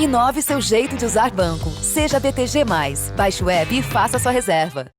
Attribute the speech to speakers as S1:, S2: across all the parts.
S1: Inove seu jeito de usar banco. Seja BTG+. Baixe o app e faça sua reserva.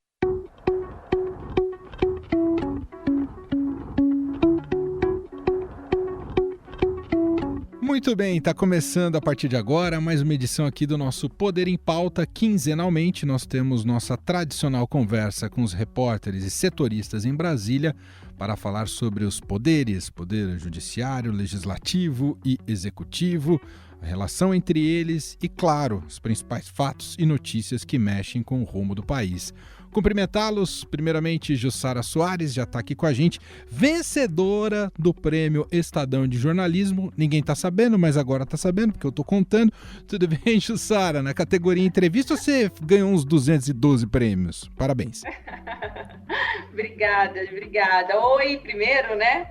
S2: Muito bem, está começando a partir de agora mais uma edição aqui do nosso Poder em Pauta. Quinzenalmente nós temos nossa tradicional conversa com os repórteres e setoristas em Brasília para falar sobre os poderes, poder judiciário, legislativo e executivo, a relação entre eles e, claro, os principais fatos e notícias que mexem com o rumo do país. Cumprimentá-los, primeiramente, Jussara Soares, já está aqui com a gente, vencedora do Prêmio Estadão de Jornalismo. Ninguém está sabendo, mas agora está sabendo, porque eu estou contando. Tudo bem, Jussara? Na categoria entrevista, você ganhou uns 212 prêmios. Parabéns.
S3: Obrigada. Oi, primeiro, né?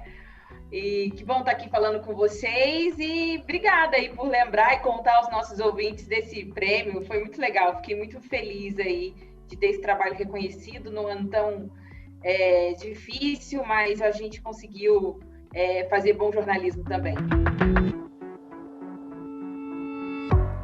S3: E que bom estar aqui falando com vocês e obrigada aí por lembrar e contar aos nossos ouvintes desse prêmio. Foi muito legal, fiquei muito feliz aí de ter esse trabalho reconhecido num ano tão difícil, mas a gente conseguiu fazer bom jornalismo também.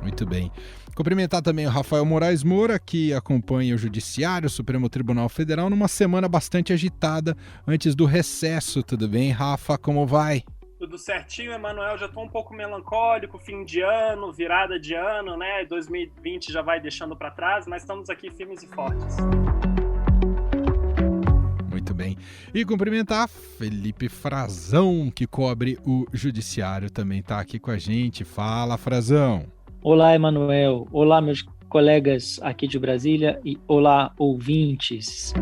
S2: Muito bem. Cumprimentar também o Rafael Moraes Moura, que acompanha o Judiciário, o Supremo Tribunal Federal, numa semana bastante agitada antes do recesso. Tudo bem, Rafa? Como vai?
S4: Tudo certinho, Emanuel. Já estou um pouco melancólico, fim de ano, virada de ano, né? 2020 já vai deixando para trás, mas estamos aqui firmes e fortes.
S2: Muito bem. E cumprimentar Felipe Frazão, que cobre o Judiciário, também está aqui com a gente. Fala, Frazão.
S5: Olá, Emanuel. Olá, meus colegas aqui de Brasília e olá, ouvintes.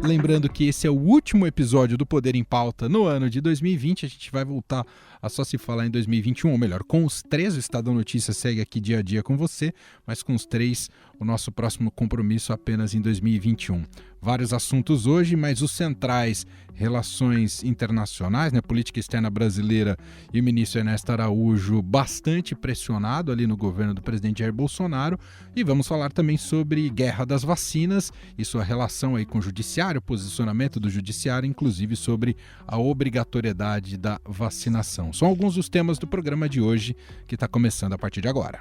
S2: Lembrando que esse é o último episódio do Poder em Pauta no ano de 2020. A gente vai voltar a só se falar em 2021, ou melhor, com os três. O Estadão Notícias segue aqui dia a dia com você, mas com os três, o nosso próximo compromisso apenas em 2021. Vários assuntos hoje, mas os centrais, relações internacionais, né, política externa brasileira e o ministro Ernesto Araújo bastante pressionado ali no governo do presidente Jair Bolsonaro. E vamos falar também sobre guerra das vacinas e sua relação aí com o judiciário, posicionamento do judiciário, inclusive sobre a obrigatoriedade da vacinação. São alguns dos temas do programa de hoje que está começando a partir de agora.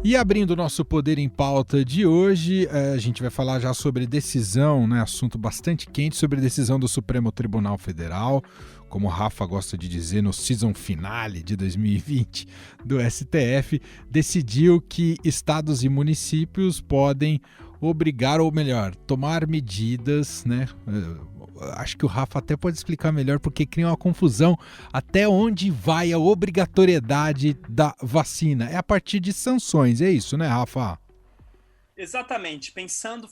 S2: E abrindo o nosso Poder em Pauta de hoje, a gente vai falar já sobre decisão, né, assunto bastante quente, sobre decisão do Supremo Tribunal Federal, como o Rafa gosta de dizer, no season finale de 2020 do STF, decidiu que estados e municípios podem obrigar, ou melhor, tomar medidas, né? Acho que o Rafa até pode explicar melhor, porque cria uma confusão até onde vai a obrigatoriedade da vacina. É a partir de sanções, é isso, né, Rafa?
S4: Exatamente.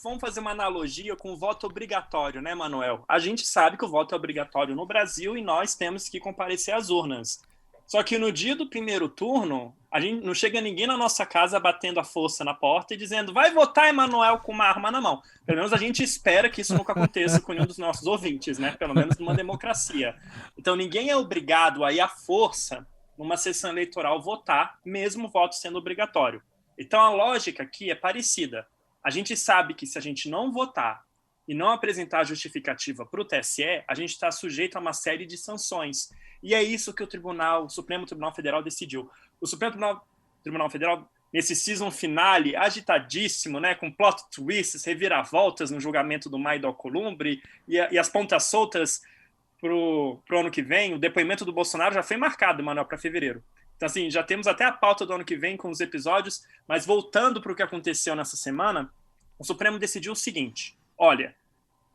S4: Vamos fazer uma analogia com o voto obrigatório, né, Manuel? A gente sabe que o voto é obrigatório no Brasil e nós temos que comparecer às urnas. Só que no dia do primeiro turno, a gente não chega ninguém na nossa casa batendo a força na porta e dizendo: vai votar, Emanuel, com uma arma na mão. Pelo menos a gente espera que isso nunca aconteça com nenhum dos nossos ouvintes, né? Pelo menos numa democracia. Então ninguém é obrigado a ir à força numa sessão eleitoral votar, mesmo o voto sendo obrigatório. Então a lógica aqui é parecida. A gente sabe que se a gente não votar e não apresentar a justificativa para o TSE, a gente está sujeito a uma série de sanções. E é isso que o Supremo Tribunal Federal decidiu. O Supremo Tribunal Federal, nesse season finale, agitadíssimo, né, com plot twists, reviravoltas no julgamento do Maida Alcolumbre e as pontas soltas pro ano que vem. O depoimento do Bolsonaro já foi marcado, Manuel, para fevereiro. Então, assim, já temos até a pauta do ano que vem com os episódios, mas voltando para o que aconteceu nessa semana, o Supremo decidiu o seguinte: olha,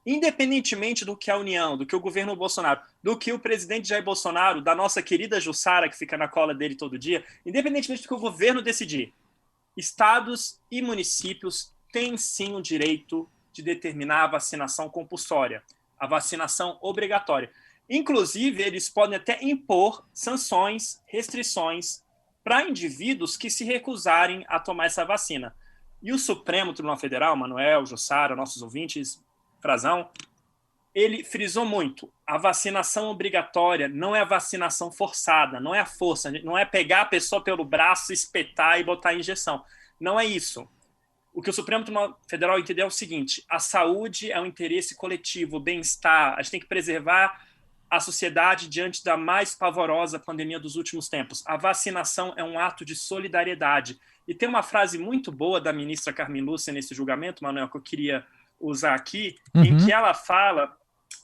S4: independentemente do que a União, do que o governo Bolsonaro, do que o presidente Jair Bolsonaro, da nossa querida Jussara, que fica na cola dele todo dia, independentemente do que o governo decidir, estados e municípios têm sim o direito de determinar a vacinação compulsória, a vacinação obrigatória. Inclusive, eles podem até impor sanções, restrições para indivíduos que se recusarem a tomar essa vacina. E o Supremo Tribunal Federal, Manuel, Jussara, nossos ouvintes, Frazão, ele frisou muito: a vacinação obrigatória não é a vacinação forçada, não é a força, não é pegar a pessoa pelo braço, espetar e botar a injeção. Não é isso. O que o Supremo Tribunal Federal entendeu é o seguinte: a saúde é um interesse coletivo, o bem-estar, a gente tem que preservar a sociedade diante da mais pavorosa pandemia dos últimos tempos. A vacinação é um ato de solidariedade. E tem uma frase muito boa da ministra Carmen Lúcia nesse julgamento, Manuel, que eu queria usar aqui, em que ela fala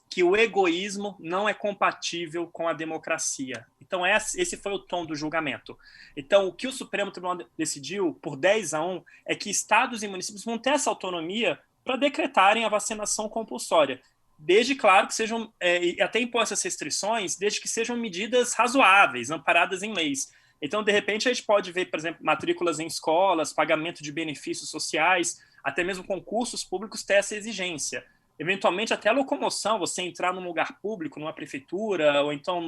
S4: que o egoísmo não é compatível com a democracia. Então, esse foi o tom do julgamento. Então, o que o Supremo Tribunal decidiu, por 10-1, é que estados e municípios vão ter essa autonomia para decretarem a vacinação compulsória, desde, claro, que sejam, e até impor essas restrições, desde que sejam medidas razoáveis, amparadas em leis. Então, de repente, a gente pode ver, por exemplo, matrículas em escolas, pagamento de benefícios sociais, até mesmo concursos públicos ter essa exigência. Eventualmente, até a locomoção, você entrar num lugar público, numa prefeitura, ou então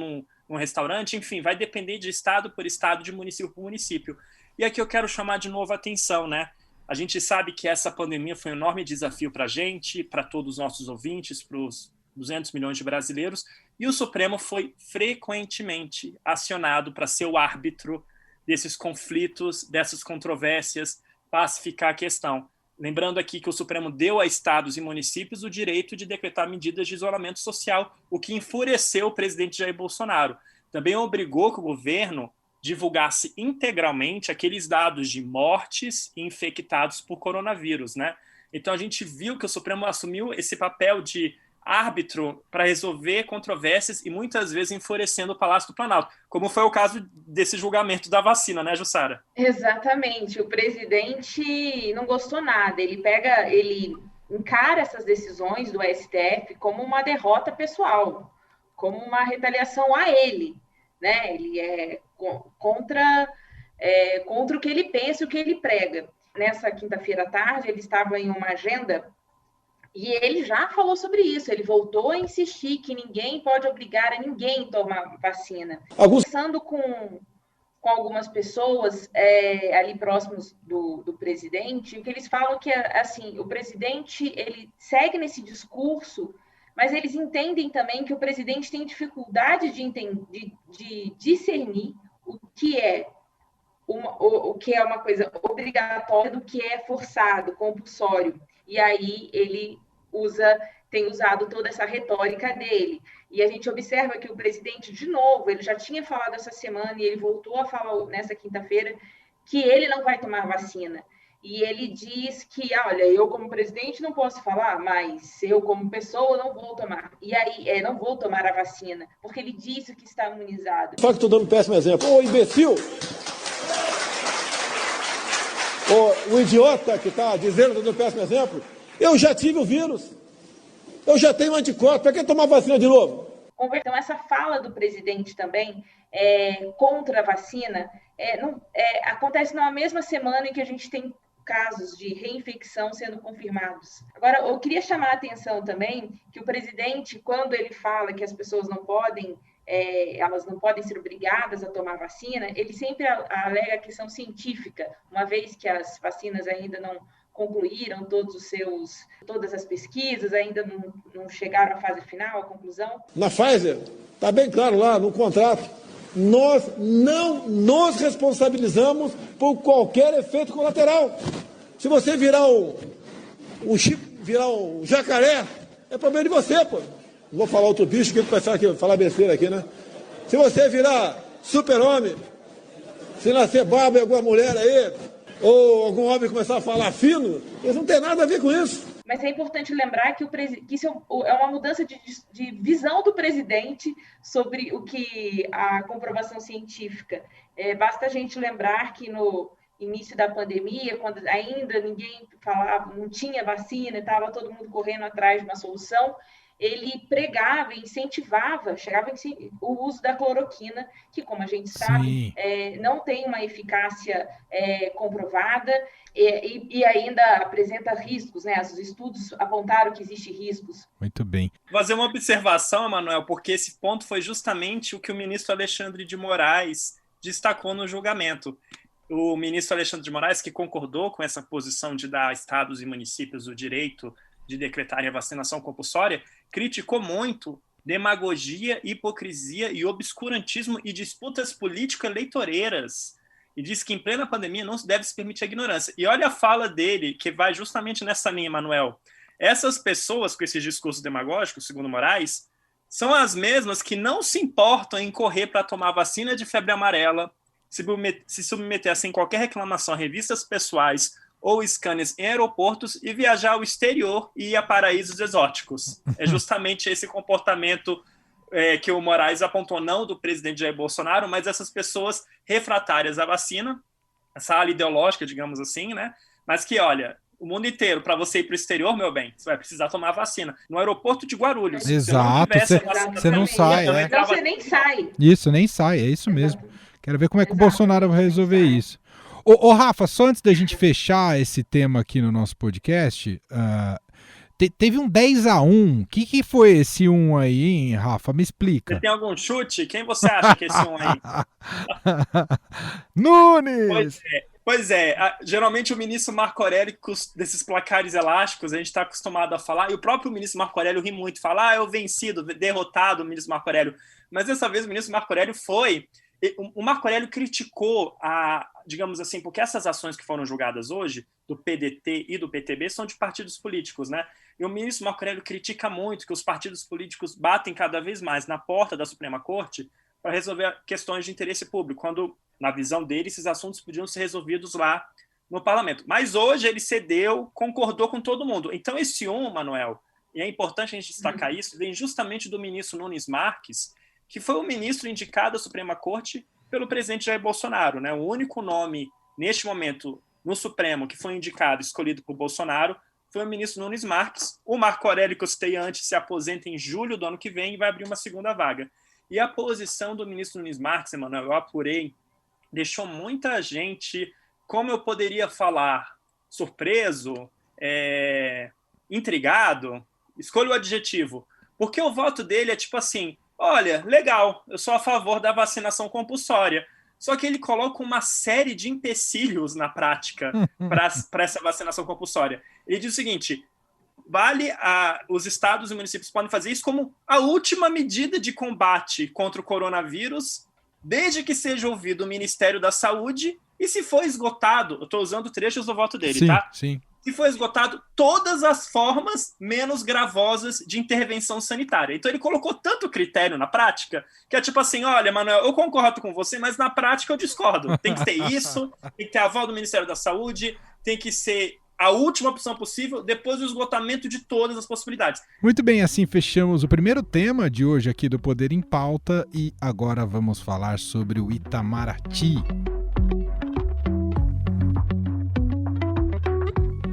S4: num restaurante, enfim, vai depender de estado por estado, de município por município. E aqui eu quero chamar de novo a atenção, né? A gente sabe que essa pandemia foi um enorme desafio para a gente, para todos os nossos ouvintes, para os 200 milhões de brasileiros, e o Supremo foi frequentemente acionado para ser o árbitro desses conflitos, dessas controvérsias, pacificar a questão. Lembrando aqui que o Supremo deu a estados e municípios o direito de decretar medidas de isolamento social, o que enfureceu o presidente Jair Bolsonaro. Também obrigou que o governo divulgasse integralmente aqueles dados de mortes e infectados por coronavírus, né? Então a gente viu que o Supremo assumiu esse papel de árbitro para resolver controvérsias e muitas vezes enfurecendo o Palácio do Planalto, como foi o caso desse julgamento da vacina, né, Jussara?
S3: Exatamente. O presidente não gostou nada. Ele encara essas decisões do STF como uma derrota pessoal, como uma retaliação a ele, né? Ele é contra o que ele pensa e o que ele prega. Nessa quinta-feira à tarde, ele estava em uma agenda e ele já falou sobre isso. Ele voltou a insistir que ninguém pode obrigar a ninguém a tomar vacina. Conversando com algumas pessoas ali próximos do presidente, o que eles falam que assim, o presidente ele segue nesse discurso, mas eles entendem também que o presidente tem dificuldade de discernir o que é uma coisa obrigatória do que é forçado, compulsório. E aí ele tem usado toda essa retórica dele. E a gente observa que o presidente, de novo, ele já tinha falado essa semana e ele voltou a falar nessa quinta-feira que ele não vai tomar vacina. E ele diz que, olha, eu como presidente não posso falar, mas eu como pessoa não vou tomar. E aí, não vou tomar a vacina, porque ele disse que está imunizado.
S6: Só que estou dando um péssimo exemplo. Ô, imbecil! O idiota que está dizendo que eu dou um péssimo exemplo, eu já tive o vírus. Eu já tenho anticorpos. Para que tomar vacina de novo?
S3: Então, essa fala do presidente também contra a vacina acontece na mesma semana em que a gente tem casos de reinfecção sendo confirmados. Agora, eu queria chamar a atenção também que o presidente, quando ele fala que as pessoas elas não podem ser obrigadas a tomar vacina, ele sempre alega a questão científica, uma vez que as vacinas ainda não concluíram todas as pesquisas, ainda não chegaram à fase final, à conclusão.
S6: Na Pfizer, está bem claro lá no contrato, nós não nos responsabilizamos por qualquer efeito colateral. Se você virar um jacaré, é problema de você, pô. Não vou falar outro bicho que vai falar besteira aqui, né? Se você virar super-homem, se nascer barba em alguma mulher aí, ou algum homem começar a falar fino, eles não tem nada a ver com isso.
S3: Mas é importante lembrar que isso é uma mudança de visão do presidente sobre o que a comprovação científica. Basta a gente lembrar que no início da pandemia, quando ainda ninguém falava, não tinha vacina, estava todo mundo correndo atrás de uma solução, ele pregava, incentivava, o uso da cloroquina, que, como a gente sabe, não tem uma eficácia comprovada e ainda apresenta riscos, né? Os estudos apontaram que existem riscos.
S2: Muito bem.
S4: Vou fazer uma observação, Emanuel, porque esse ponto foi justamente o que o ministro Alexandre de Moraes destacou no julgamento. O ministro Alexandre de Moraes, que concordou com essa posição de dar a estados e municípios o direito de decretarem a vacinação compulsória, criticou muito demagogia, hipocrisia e obscurantismo e disputas político-eleitoreiras. E disse que em plena pandemia não se deve se permitir a ignorância. E olha a fala dele, que vai justamente nessa linha, Manuel. Essas pessoas com esses discursos demagógicos, segundo Moraes, são as mesmas que não se importam em correr para tomar vacina de febre amarela, se submeter a sem qualquer reclamação a revistas pessoais ou scanners em aeroportos e viajar ao exterior e ir a paraísos exóticos. É justamente esse comportamento que o Moraes apontou, não do presidente Jair Bolsonaro, mas essas pessoas refratárias à vacina, essa ala ideológica, digamos assim, né? Mas que, olha, o mundo inteiro, para você ir para o exterior, meu bem, você vai precisar tomar vacina. No aeroporto de Guarulhos.
S2: Exato, você não sai.
S3: Então você nem sai.
S2: Isso, nem sai, é isso mesmo. Quero ver como é que o Bolsonaro vai resolver isso. Ô Rafa, só antes da gente fechar esse tema aqui no nosso podcast, teve um 10-1. O que foi esse 1 aí, hein, Rafa? Me explica.
S4: Você tem algum chute? Quem você acha que é esse 1 aí?
S2: Nunes!
S4: Pois é, geralmente o ministro Marco Aurélio, desses placares elásticos, a gente está acostumado a falar, e o próprio ministro Marco Aurélio ri muito, fala, eu vencido, derrotado o ministro Marco Aurélio. Mas dessa vez o ministro Marco Aurélio o Marco Aurélio criticou digamos assim, porque essas ações que foram julgadas hoje, do PDT e do PTB, são de partidos políticos, né? E o ministro Marco Aurélio critica muito que os partidos políticos batem cada vez mais na porta da Suprema Corte para resolver questões de interesse público, quando, na visão dele, esses assuntos podiam ser resolvidos lá no parlamento. Mas hoje ele cedeu, concordou com todo mundo. Então esse 1, Manuel, e é importante a gente destacar isso, vem justamente do ministro Nunes Marques, que foi o ministro indicado à Suprema Corte pelo presidente Jair Bolsonaro, né? O único nome, neste momento, no Supremo, que foi indicado, escolhido por Bolsonaro, foi o ministro Nunes Marques. O Marco Aurélio, que eu citei antes, se aposenta em julho do ano que vem e vai abrir uma segunda vaga. E a posição do ministro Nunes Marques, Emanuel, eu apurei, deixou muita gente, como eu poderia falar, surpreso, intrigado, escolha o adjetivo, porque o voto dele é tipo assim, olha, legal, eu sou a favor da vacinação compulsória, só que ele coloca uma série de empecilhos na prática para essa vacinação compulsória. Ele diz o seguinte, os estados e municípios podem fazer isso como a última medida de combate contra o coronavírus, desde que seja ouvido o Ministério da Saúde e se for esgotado, eu estou usando trechos do voto dele,
S2: sim,
S4: tá?
S2: Sim.
S4: Se for esgotado todas as formas menos gravosas de intervenção sanitária. Então ele colocou tanto critério na prática, que é tipo assim, olha, Manuel, eu concordo com você, mas na prática eu discordo. Tem que ter isso, tem que ter aval do Ministério da Saúde, tem que ser a última opção possível, depois do esgotamento de todas as possibilidades.
S2: Muito bem, assim fechamos o primeiro tema de hoje aqui do Poder em Pauta e agora vamos falar sobre o Itamaraty.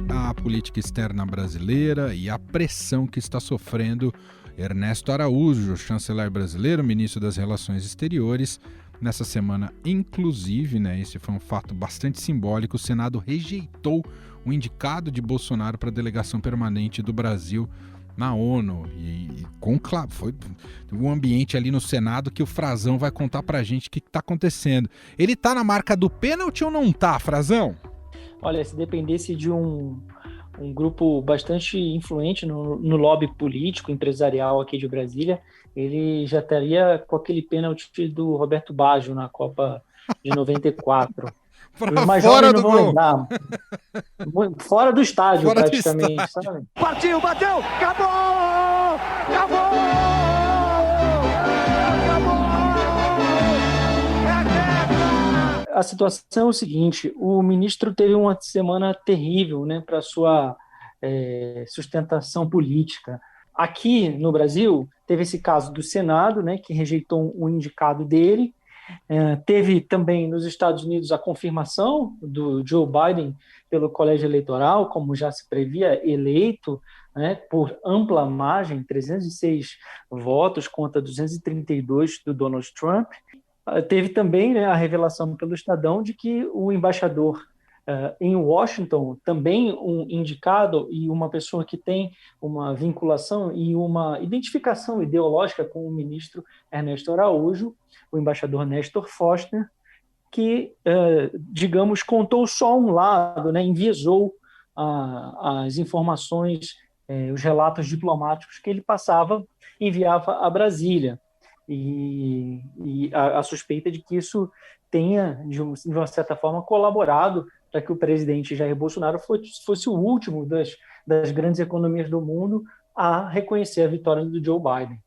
S2: A política externa brasileira e a pressão que está sofrendo Ernesto Araújo, chanceler brasileiro, ministro das Relações Exteriores. Nessa semana, inclusive, né, esse foi um fato bastante simbólico, o Senado rejeitou o indicado de Bolsonaro para a delegação permanente do Brasil na ONU. Foi um ambiente ali no Senado que o Frazão vai contar pra gente o que está acontecendo. Ele tá na marca do pênalti ou não tá, Frazão?
S5: Olha, se dependesse de um grupo bastante influente no lobby político, empresarial aqui de Brasília, ele já estaria com aquele pênalti do Roberto Baggio na Copa de 94. Os mais jovens não vão lembrar. Fora do estádio, fora praticamente. Do estádio. Sabe?
S6: Partiu, bateu, acabou! Acabou!
S5: A situação é o seguinte, o ministro teve uma semana terrível, né, para sua sustentação política. Aqui no Brasil, teve esse caso do Senado, né, que rejeitou um indicado dele. Teve também nos Estados Unidos a confirmação do Joe Biden pelo colégio eleitoral, como já se previa, eleito, né, por ampla margem, 306 votos contra 232 do Donald Trump. Teve também, né, a revelação pelo Estadão de que o embaixador em Washington, também um indicado e uma pessoa que tem uma vinculação e uma identificação ideológica com o ministro Ernesto Araújo, o embaixador Nestor Foster, que, digamos, contou só um lado, né, enviesou as informações, os relatos diplomáticos que ele enviava a Brasília. E a suspeita de que isso tenha, de uma certa forma, colaborado para que o presidente Jair Bolsonaro fosse o último das grandes economias do mundo a reconhecer a vitória do Joe Biden.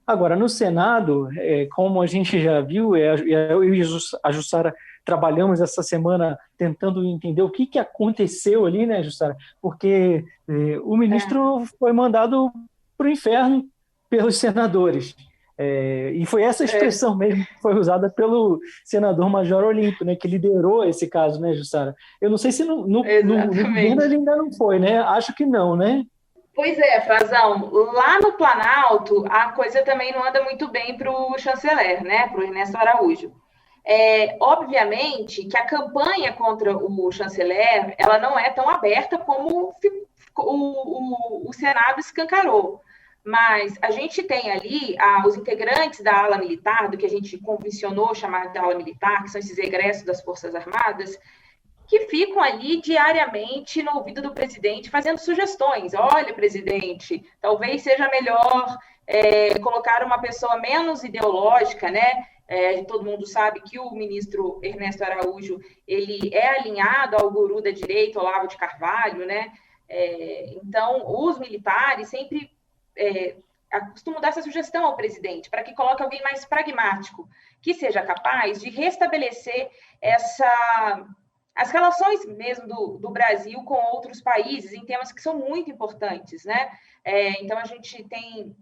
S5: Agora, no Senado, como a gente já viu, eu e a Jussara trabalhamos essa semana tentando entender o que aconteceu ali, né, Jussara? Porque o ministro foi mandado para o inferno pelos senadores. E foi essa expressão mesmo que foi usada pelo senador Major Olímpio, né, que liderou esse caso, né, Jussara? Eu não sei se no governo ele ainda não foi, né? Acho que não, né?
S3: Pois é, Frazão, lá no Planalto a coisa também não anda muito bem para o chanceler, né, para o Ernesto Araújo. Obviamente que a campanha contra o chanceler ela não é tão aberta como o Senado escancarou. Mas a gente tem ali os integrantes da ala militar, do que a gente convencionou chamar de ala militar, que são esses egressos das Forças Armadas, que ficam ali diariamente no ouvido do presidente, fazendo sugestões. Olha, presidente, talvez seja melhor colocar uma pessoa menos ideológica, né? Todo mundo sabe que o ministro Ernesto Araújo ele é alinhado ao guru da direita, Olavo de Carvalho, né? Então, os militares sempre costumam dar essa sugestão ao presidente, para que coloque alguém mais pragmático, que seja capaz de restabelecer as relações mesmo do Brasil com outros países em temas que são muito importantes, né? Então, a gente tem,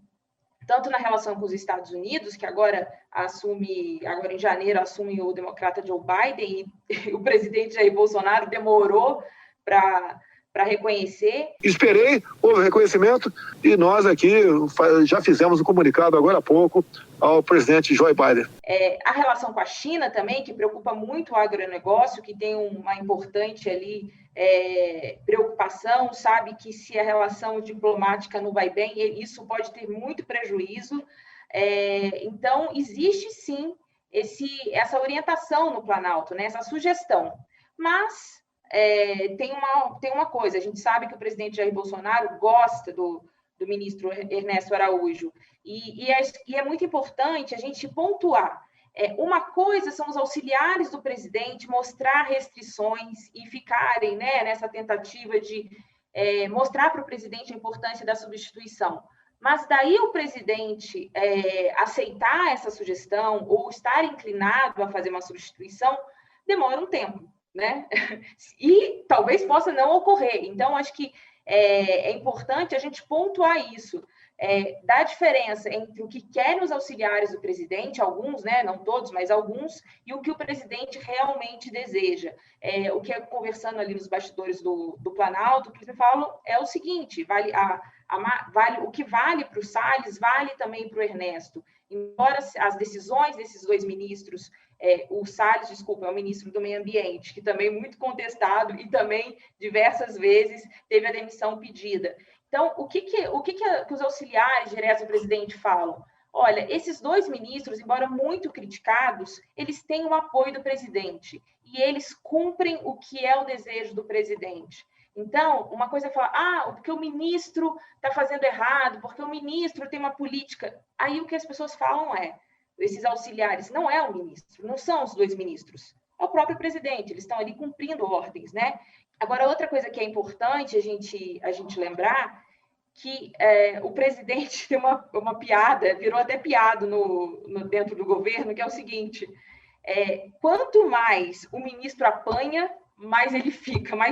S3: tanto na relação com os Estados Unidos, que agora em janeiro, assume o democrata Joe Biden, e o presidente Jair Bolsonaro demorou para reconhecer.
S6: Esperei, houve reconhecimento e nós aqui já fizemos um comunicado agora há pouco ao presidente Joe Biden.
S3: A relação com a China também, que preocupa muito o agronegócio, que tem uma importante ali preocupação, sabe que se a relação diplomática não vai bem, isso pode ter muito prejuízo. Então, existe sim essa orientação no Planalto, né, essa sugestão. Mas tem uma coisa, a gente sabe que o presidente Jair Bolsonaro gosta do ministro Ernesto Araújo, e é muito importante a gente pontuar. Uma coisa são os auxiliares do presidente mostrar restrições e ficarem, né, nessa tentativa de mostrar para o presidente a importância da substituição. Mas daí o presidente aceitar essa sugestão ou estar inclinado a fazer uma substituição demora um tempo, né? E talvez possa não ocorrer. Então, acho que é importante a gente pontuar isso, da diferença entre o que querem os auxiliares do presidente, alguns, né, não todos, mas alguns, e o que o presidente realmente deseja. O que conversando ali nos bastidores do Planalto, o que eles me falam é o seguinte: o que vale para o Salles, vale também para o Ernesto. Embora as decisões desses dois ministros, o Salles, desculpa, é o ministro do Meio Ambiente, que também é muito contestado e também diversas vezes teve a demissão pedida. Então, o que os auxiliares diretos do presidente falam? Olha, esses dois ministros, embora muito criticados, eles têm o apoio do presidente e eles cumprem o que é o desejo do presidente. Então, uma coisa é falar, porque o ministro está fazendo errado, porque o ministro tem uma política. Aí o que as pessoas falam esses auxiliares não é o ministro, não são os dois ministros, é o próprio presidente, eles estão ali cumprindo ordens, né? Agora, outra coisa que é importante a gente lembrar, que o presidente tem uma piada, virou até piada dentro do governo, que é o seguinte: quanto mais o ministro apanha, mais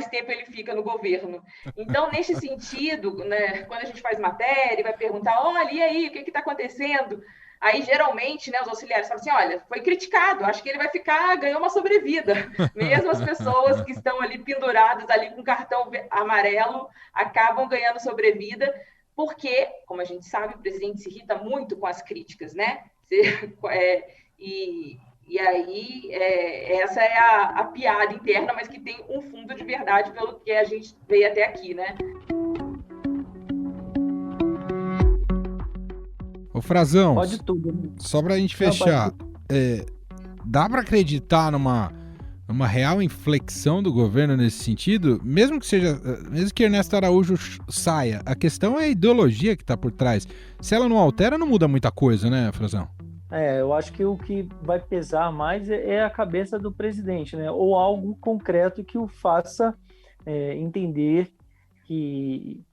S3: tempo ele fica no governo. Então, nesse sentido, né, quando a gente faz matéria, vai perguntar, olha, e aí, o que está acontecendo? Aí, geralmente, né, os auxiliares falam assim, olha, foi criticado, acho que ele vai ganhou uma sobrevida. Mesmo as pessoas que estão ali penduradas, ali com cartão amarelo, acabam ganhando sobrevida, porque, como a gente sabe, o presidente se irrita muito com as críticas, né? E aí, essa é a piada interna, mas que tem um fundo de verdade pelo que a gente veio até aqui, né?
S2: Ô, Frazão,
S5: Pode tudo, né?
S2: Só pra gente fechar, dá pra acreditar numa real inflexão do governo nesse sentido? Mesmo que Ernesto Araújo saia, a questão é a ideologia que tá por trás. Se ela não altera, não muda muita coisa, né, Frazão?
S5: Eu acho que o que vai pesar mais é a cabeça do presidente, né? Ou algo concreto que o faça entender que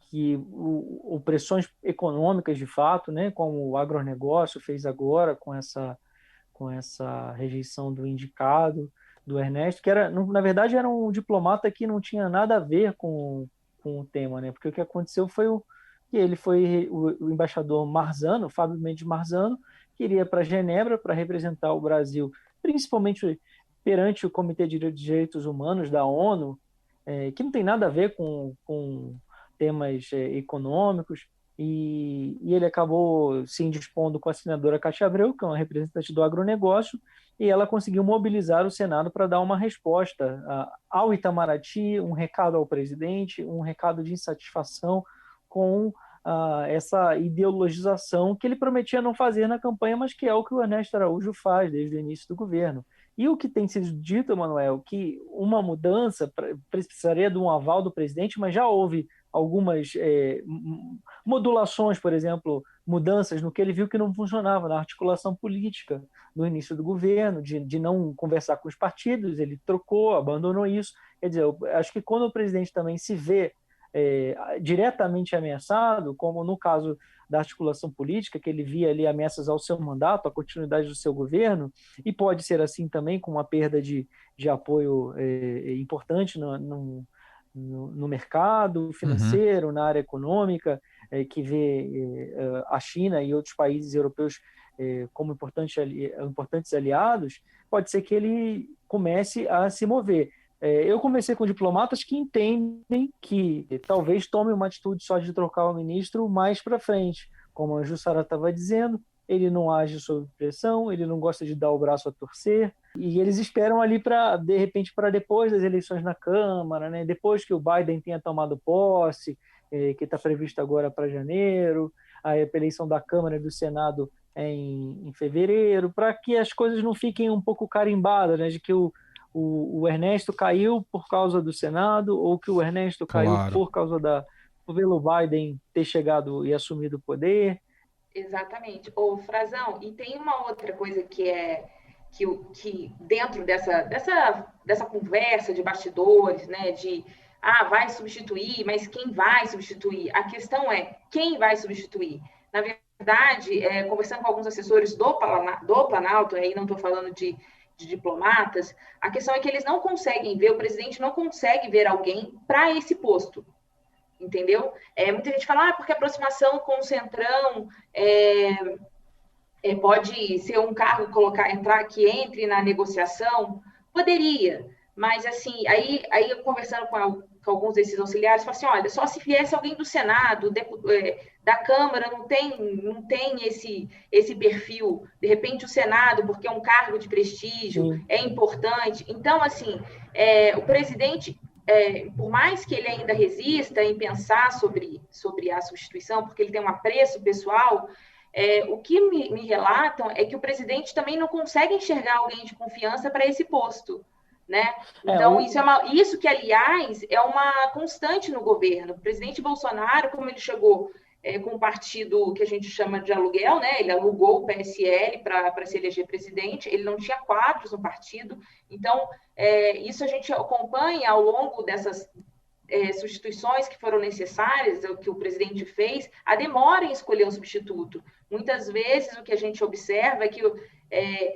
S5: pressões econômicas de fato, né, como o agronegócio fez agora com essa rejeição do indicado, do Ernesto, que na verdade era um diplomata que não tinha nada a ver com o tema, né, porque o que aconteceu foi que ele foi o embaixador Marzano, Fábio Mendes Marzano, que iria para Genebra para representar o Brasil, principalmente perante o Comitê de Direitos Humanos da ONU, que não tem nada a ver com temas econômicos, e ele acabou se indispondo com a senadora Cátia Abreu, que é uma representante do agronegócio, e ela conseguiu mobilizar o Senado para dar uma resposta ao Itamaraty, um recado ao presidente, um recado de insatisfação com essa ideologização que ele prometia não fazer na campanha, mas que é o que o Ernesto Araújo faz desde o início do governo. E o que tem sido dito, Manuel, que uma mudança precisaria de um aval do presidente, mas já houve algumas modulações, por exemplo, mudanças no que ele viu que não funcionava, na articulação política no início do governo, de não conversar com os partidos, ele trocou, abandonou isso. Quer dizer, eu acho que quando o presidente também se vê diretamente ameaçado, como no caso da articulação política, que ele via ali ameaças ao seu mandato, à continuidade do seu governo, e pode ser assim também com uma perda de apoio importante no mercado financeiro, na área econômica, que vê a China e outros países europeus como importantes aliados, pode ser que ele comece a se mover. Eu conversei com diplomatas que entendem que talvez tome uma atitude só de trocar o ministro mais para frente. Como a Jussara estava dizendo, ele não age sob pressão, ele não gosta de dar o braço a torcer, e eles esperam ali de repente, para depois das eleições na Câmara, né? Depois que o Biden tenha tomado posse, que está previsto agora para janeiro, a eleição da Câmara e do Senado em fevereiro, para que as coisas não fiquem um pouco carimbadas, né? De que o Ernesto caiu por causa do Senado, ou que o Ernesto caiu por causa pelo Biden ter chegado e assumido o poder.
S3: Exatamente. Ô, Frazão, e tem uma outra coisa que dentro dessa conversa de bastidores, né, vai substituir, mas quem vai substituir? A questão é quem vai substituir. Na verdade, conversando com alguns assessores do Planalto, aí não estou falando de diplomatas, a questão é que eles não conseguem ver, o presidente não consegue ver alguém para esse posto, entendeu? Muita gente fala, porque a aproximação com o Centrão pode ser um cargo que entre na negociação, poderia, mas assim, aí eu conversando com alguns desses auxiliares, falo assim, olha, só se viesse alguém do Senado, da Câmara, não tem esse perfil, de repente o Senado, porque é um cargo de prestígio, é importante, então assim, o presidente, por mais que ele ainda resista em pensar sobre a substituição, porque ele tem um apreço pessoal, o que me relatam é que o presidente também não consegue enxergar alguém de confiança para esse posto, né? Então, isso que, aliás, é uma constante no governo. O presidente Bolsonaro, como ele chegou com um partido que a gente chama de aluguel, né? Ele alugou o PSL para se eleger presidente, ele não tinha quadros no partido. Então, isso a gente acompanha ao longo dessas substituições que foram necessárias, o que o presidente fez, a demora em escolher um substituto. Muitas vezes, o que a gente observa é que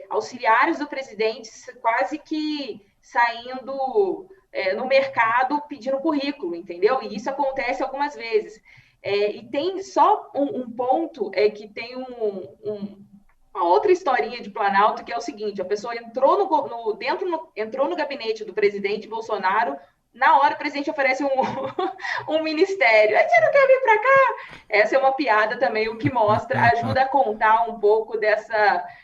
S3: auxiliares do presidente quase que saindo no mercado pedindo currículo, entendeu? E isso acontece algumas vezes. E tem só um ponto que tem uma outra historinha de Planalto, que é o seguinte, a pessoa entrou no gabinete do presidente Bolsonaro, na hora o presidente oferece um ministério. Aí você não quer vir para cá? Essa é uma piada também, o que ajuda a contar um pouco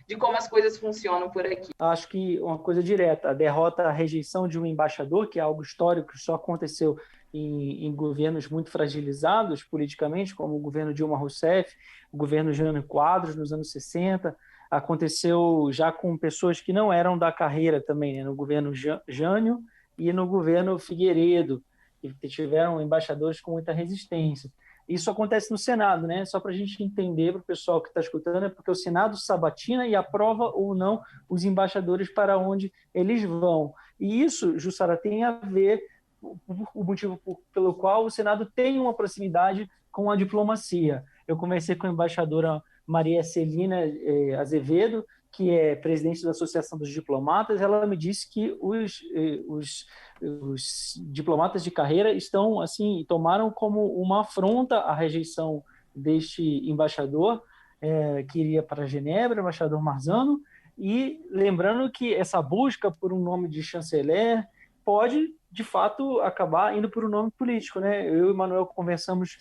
S3: de como as coisas funcionam por aqui.
S5: Acho que uma coisa direta, a rejeição de um embaixador, que é algo histórico que só aconteceu em governos muito fragilizados politicamente, como o governo Dilma Rousseff, o governo Jânio Quadros nos anos 60, aconteceu já com pessoas que não eram da carreira também, né? No governo Jânio e no governo Figueiredo, que tiveram embaixadores com muita resistência. Isso acontece no Senado, né? Só para a gente entender, para o pessoal que está escutando, é porque o Senado sabatina e aprova ou não os embaixadores para onde eles vão. E isso, Jussara, tem a ver o motivo pelo qual o Senado tem uma proximidade com a diplomacia. Eu conversei com a embaixadora Maria Celina Azevedo, que é presidente da Associação dos Diplomatas. Ela me disse que os diplomatas de carreira estão, assim, tomaram como uma afronta a rejeição deste embaixador que iria para Genebra, o embaixador Marzano, e lembrando que essa busca por um nome de chanceler pode, de fato, acabar indo por um nome político, né? Eu e o Manuel conversamos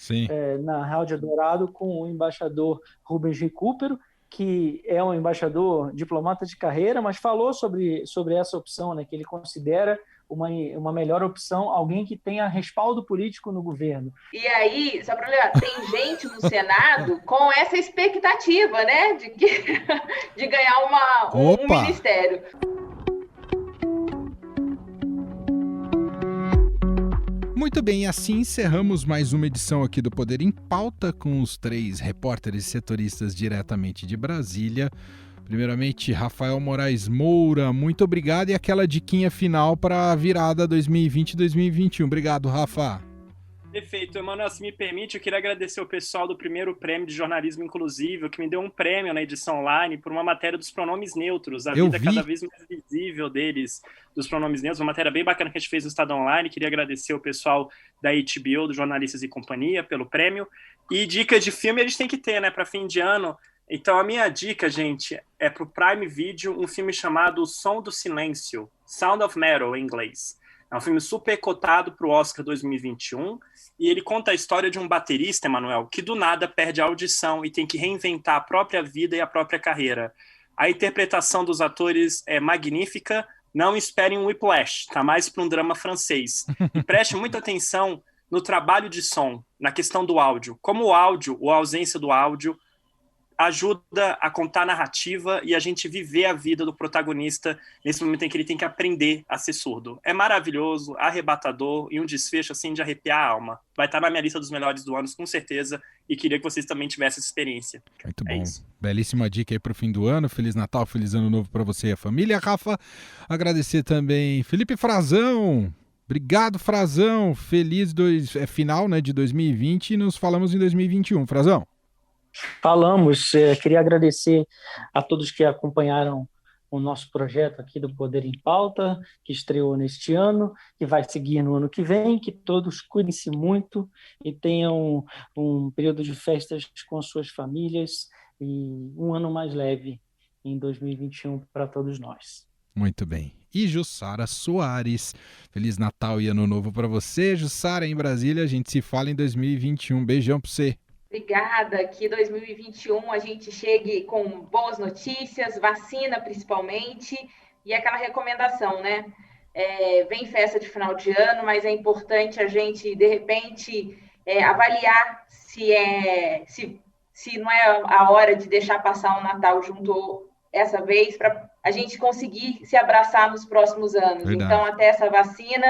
S5: na Rádio Dourado com o embaixador Rubens Recupero, que é um embaixador diplomata de carreira, mas falou sobre essa opção, né? Que ele considera uma melhor opção, alguém que tenha respaldo político no governo.
S3: E aí, só para lembrar, tem gente no Senado com essa expectativa, né? De ganhar um ministério.
S2: Muito bem, assim encerramos mais uma edição aqui do Poder em Pauta com os 3 repórteres setoristas diretamente de Brasília. Primeiramente, Rafael Moraes Moura, muito obrigado. E aquela diquinha final para a virada 2020-2021. Obrigado, Rafa.
S4: Perfeito. Emanuel, se me permite, eu queria agradecer o pessoal do primeiro prêmio de jornalismo inclusivo, que me deu um prêmio na edição online por uma matéria dos pronomes neutros, a vida cada vez mais visível deles, dos pronomes neutros, uma matéria bem bacana que a gente fez no Estado Online. Queria agradecer o pessoal da HBO, do Jornalistas e Companhia, pelo prêmio. E dica de filme a gente tem que ter, né, para fim de ano. Então a minha dica, gente, é pro Prime Video um filme chamado O Som do Silêncio, Sound of Metal em inglês. É um filme super cotado para o Oscar 2021 e ele conta a história de um baterista, Emanuel, que do nada perde a audição e tem que reinventar a própria vida e a própria carreira. A interpretação dos atores é magnífica, não esperem um Whiplash, tá mais para um drama francês. E preste muita atenção no trabalho de som, na questão do áudio. Como o áudio, ou a ausência do áudio, ajuda a contar a narrativa e a gente viver a vida do protagonista nesse momento em que ele tem que aprender a ser surdo. É maravilhoso, arrebatador e um desfecho assim de arrepiar a alma. Vai estar na minha lista dos melhores do ano, com certeza, e queria que vocês também tivessem essa experiência.
S2: Muito bom. Isso. Belíssima dica aí para o fim do ano. Feliz Natal, feliz Ano Novo para você e a família. Rafa, agradecer também Felipe Frazão. Obrigado, Frazão. Feliz final, né, de 2020 e nos falamos em 2021. Frazão.
S5: Falamos, queria agradecer a todos que acompanharam o nosso projeto aqui do Poder em Pauta, que estreou neste ano, que vai seguir no ano que vem, que todos cuidem-se muito e tenham um período de festas com suas famílias e um ano mais leve em 2021 para todos nós.
S2: Muito bem. E Jussara Soares, Feliz Natal e Ano Novo para você. Jussara, em Brasília, a gente se fala em 2021. Beijão para você.
S3: Obrigada, que 2021 a gente chegue com boas notícias, vacina principalmente, e aquela recomendação, né? Vem festa de final de ano, mas é importante a gente, de repente, avaliar se não é a hora de deixar passar um Natal junto essa vez, para a gente conseguir se abraçar nos próximos anos. Verdade. Então, até essa vacina,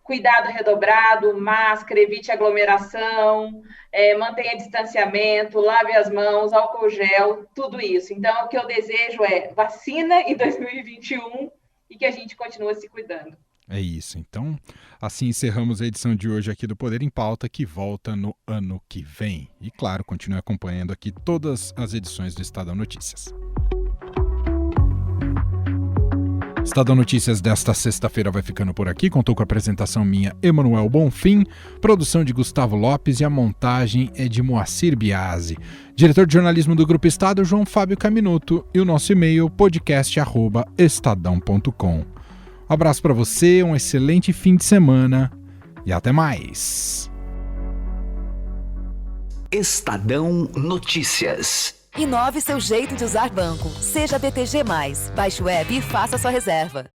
S3: cuidado redobrado, máscara, evite aglomeração, mantenha distanciamento, lave as mãos, álcool gel, tudo isso. Então, o que eu desejo é vacina em 2021 e que a gente continue se cuidando.
S2: É isso. Então, assim encerramos a edição de hoje aqui do Poder em Pauta, que volta no ano que vem. E, claro, continue acompanhando aqui todas as edições do Estadão Notícias. Estadão Notícias desta sexta-feira vai ficando por aqui. Contou com a apresentação minha, Emanuel Bonfim, produção de Gustavo Lopes e a montagem é de Moacir Biasi. Diretor de jornalismo do Grupo Estado, João Fábio Caminuto, e o nosso e-mail podcast@estadão.com. Um abraço para você, um excelente fim de semana e até mais.
S7: Estadão Notícias.
S1: Inove seu jeito de usar banco. Seja BTG+. Baixe o app e faça sua reserva.